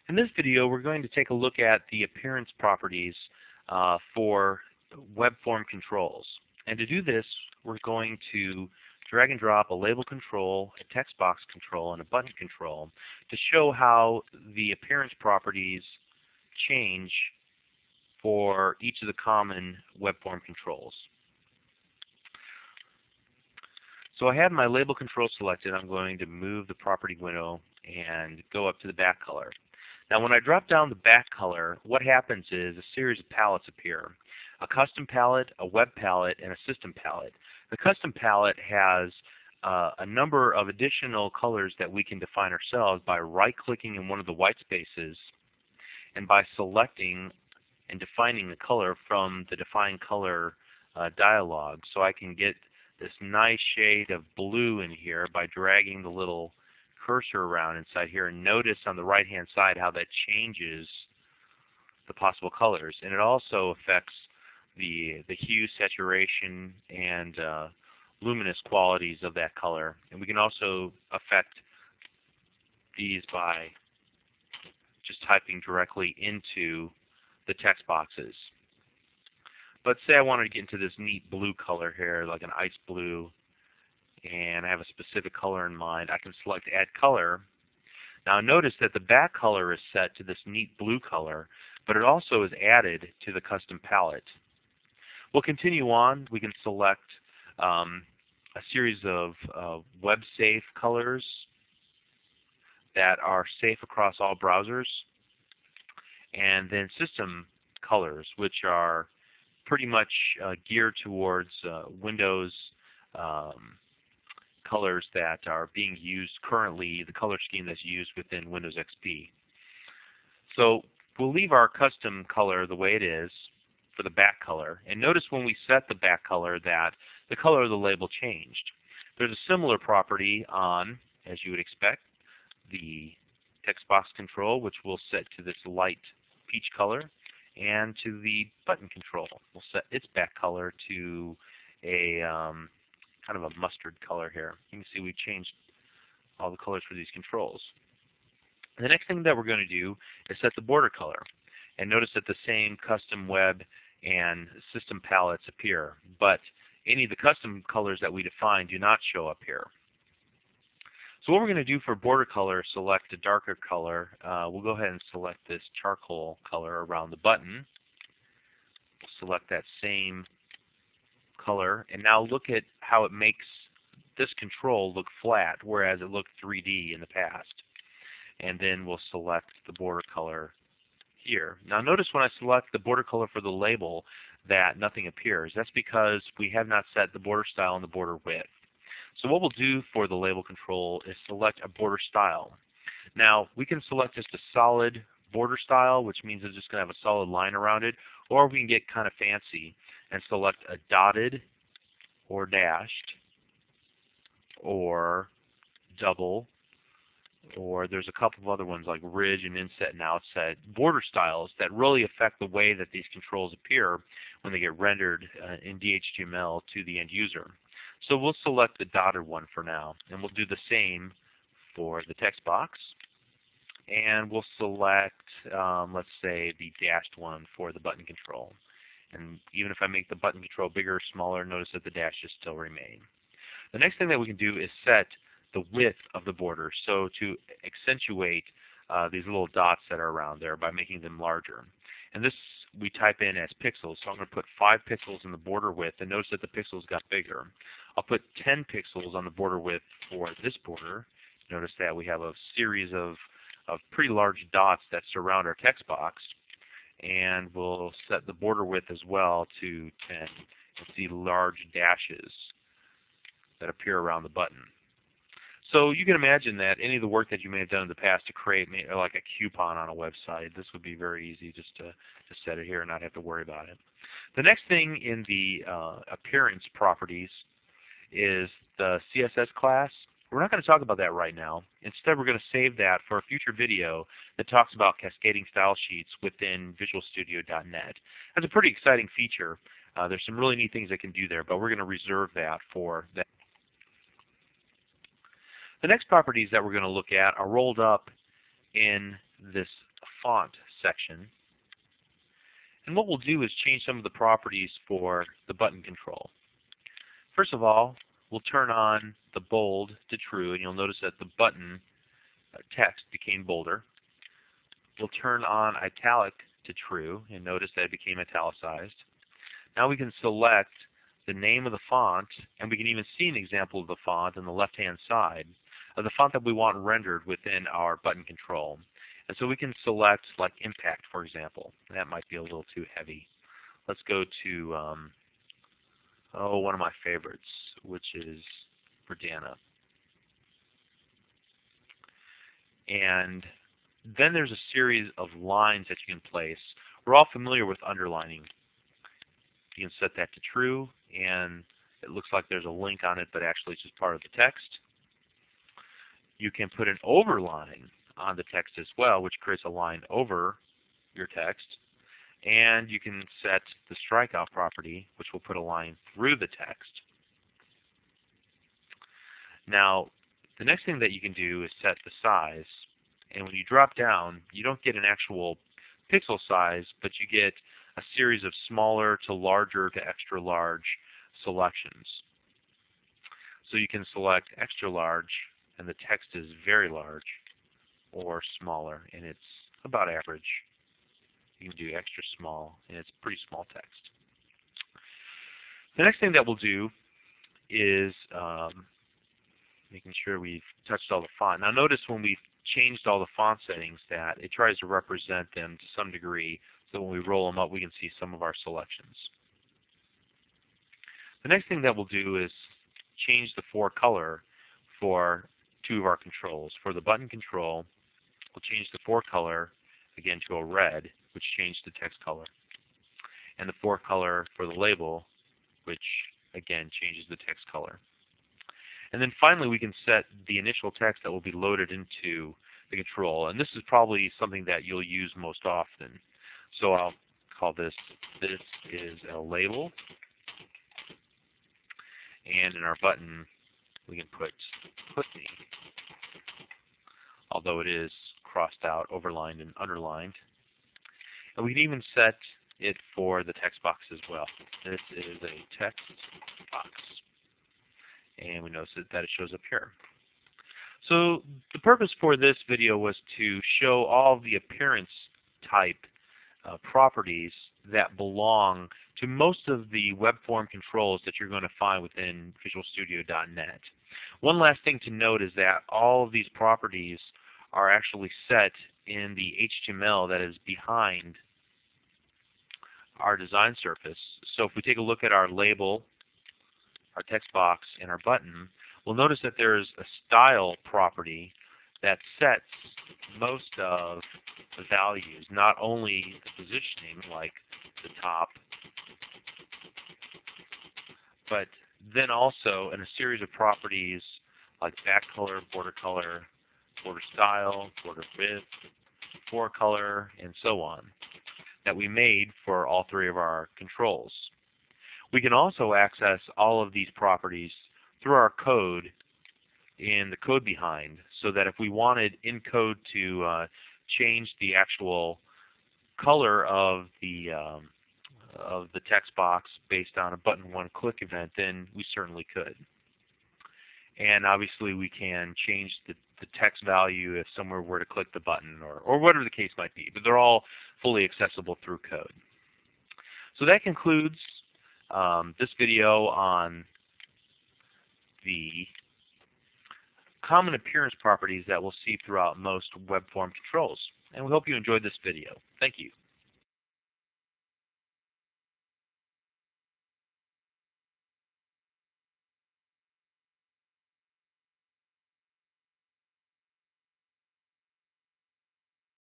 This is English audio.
In this video, we're going to take a look at the appearance properties for web form controls. And to do this, we're going to drag and drop a label control, a text box control, and a button control to show how the appearance properties change for each of the common web form controls. So I have my label control selected. I'm going to move the property window and go up to the back color. Now when I drop down the back color, what happens is a series of palettes appear. A custom palette, a web palette, and a system palette. The custom palette has a number of additional colors that we can define ourselves by right-clicking in one of the white spaces and by selecting and defining the color from the Define Color dialog. So I can get this nice shade of blue in here by dragging the little cursor around inside here, and notice on the right hand side how that changes the possible colors, and it also affects the hue, saturation, and luminous qualities of that color. And we can also affect these by just typing directly into the text boxes. But say I wanted to get into this neat blue color here, like an ice blue, and I have a specific color in mind. I can select Add Color. Now notice that the back color is set to this neat blue color, but it also is added to the custom palette. We'll continue on. We can select a series of web-safe colors that are safe across all browsers, and then system colors, which are pretty much geared towards Windows colors that are being used currently, the color scheme that's used within Windows XP. So we'll leave our custom color the way it is for the back color. And notice when we set the back color that the color of the label changed. There's a similar property on, as you would expect, the text box control, which we'll set to this light peach color, and to the button control. We'll set its back color to a kind of a mustard color here. You can see we changed all the colors for these controls. The next thing that we're going to do is set the border color. And notice that the same custom web and system palettes appear, but any of the custom colors that we define do not show up here. So what we're going to do for border color, select a darker color. We'll go ahead and select this charcoal color around the button. We'll select that same color, and now look at how it makes this control look flat, whereas it looked 3D in the past. And then we'll select the border color here. Now notice when I select the border color for the label that nothing appears. That's because we have not set the border style and the border width. So what we'll do for the label control is select a border style. Now we can select just a solid border style, which means it's just going to have a solid line around it, or we can get kind of fancy and select a dotted or dashed or double, or there's a couple of other ones like ridge and inset and outset border styles that really affect the way that these controls appear when they get rendered in dhtml to the end user. So we'll select the dotted one for now, and we'll do the same for the text box. And we'll select, let's say, the dashed one for the button control. And even if I make the button control bigger or smaller, notice that the dashes still remain. The next thing that we can do is set the width of the border, so to accentuate these little dots that are around there by making them larger. And this we type in as pixels, so I'm going to put 5 pixels in the border width, and notice that the pixels got bigger. I'll put 10 pixels on the border width for this border. Notice that we have a series of pretty large dots that surround our text box, and we'll set the border width as well to 10 and see large dashes that appear around the button. So you can imagine that any of the work that you may have done in the past to create like a coupon on a website, this would be very easy just to set it here and not have to worry about it. The next thing in the appearance properties is the CSS class. We're not going to talk about that right now. Instead, we're going to save that for a future video that talks about cascading style sheets within VisualStudio.net. That's a pretty exciting feature. There's some really neat things that can do there, but we're going to reserve that for that. The next properties that we're going to look at are rolled up in this font section. And what we'll do is change some of the properties for the button control. First of all, we'll turn on the bold to true, and you'll notice that the button text became bolder. We'll turn on italic to true, and notice that it became italicized. Now we can select the name of the font, and we can even see an example of the font on the left-hand side of the font that we want rendered within our button control. And so we can select, like, Impact, for example. That might be a little too heavy. Let's go to, one of my favorites, which is Verdana. And then there's a series of lines that you can place. We're all familiar with underlining. You can set that to true, and it looks like there's a link on it, but actually it's just part of the text. You can put an overline on the text as well, which creates a line over your text. And you can set the strikeout property, which will put a line through the text. Now, the next thing that you can do is set the size. And when you drop down, you don't get an actual pixel size, but you get a series of smaller to larger to extra large selections. So you can select extra large, and the text is very large, or smaller, and it's about average. You can do extra small, and it's pretty small text. The next thing that we'll do is making sure we've touched all the font. Now notice when we've changed all the font settings that it tries to represent them to some degree, so when we roll them up we can see some of our selections. The next thing that we'll do is change the forecolor for two of our controls. For the button control, we'll change the forecolor again to a red, which changed the text color. And the forecolor for the label, which again changes the text color. And then finally we can set the initial text that will be loaded into the control. And this is probably something that you'll use most often. So I'll call this is a label. And in our button we can put me, although it is crossed out, overlined, and underlined. And we can even set it for the text box as well. This is a text box. And we notice that it shows up here. So the purpose for this video was to show all the appearance type properties that belong to most of the web form controls that you're going to find within VisualStudio.net. One last thing to note is that all of these properties are actually set in the HTML that is behind our design surface. So if we take a look at our label, our text box, and our button, we'll notice that there's a style property that sets most of the values, not only the positioning like the top, but then also in a series of properties like back color, border style, border width, forecolor, and so on, that we made for all three of our controls. We can also access all of these properties through our code in the code behind, so that if we wanted in code to change the actual color of the text box based on a button one click event, then we certainly could. And obviously we can change the text value if someone were to click the button, or whatever the case might be, but they're all fully accessible through code. So that concludes this video on the common appearance properties that we'll see throughout most web form controls. And we hope you enjoyed this video. Thank you.